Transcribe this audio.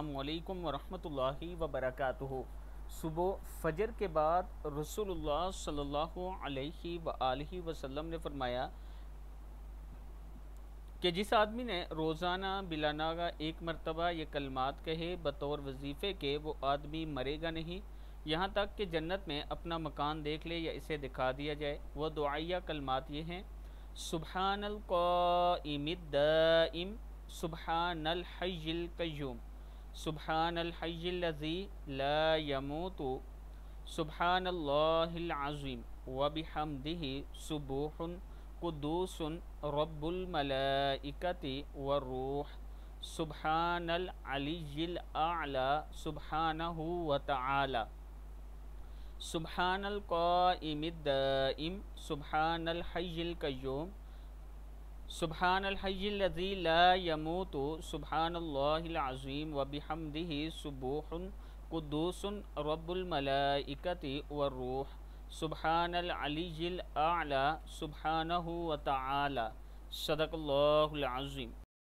السلام علیکم ورحمۃ اللہ وبرکاتہ۔ صبح فجر کے بعد رسول اللہ صلی اللہ علیہ وآلہ وسلم نے فرمایا کہ جس آدمی نے روزانہ بلا ناغہ ایک مرتبہ یہ کلمات کہے بطور وظیفے کے، وہ آدمی مرے گا نہیں یہاں تک کہ جنت میں اپنا مکان دیکھ لے یا اسے دکھا دیا جائے۔ وہ دعائیہ کلمات یہ ہیں: سبحان القائم الدائم، سبحان الحی القیوم، سبحان الحی الذی لا یموت، سبحان اللہ العظیم وبحمدہ، سبوح قدوس رب الملائکۃ والروح، سبحان العلی الاعلی سبحانہ وتعالی، سبحان القائم الدائم، سبحان الحی القیوم، سبحان الحی الذی لا یموت، سبحان اللہ العظیم وبحمدہ، سبوح قدوس رب الملائکۃ والروح، سبحان العلی الاعلی سبحانہ وتعالی۔ صدق اللہ العظیم۔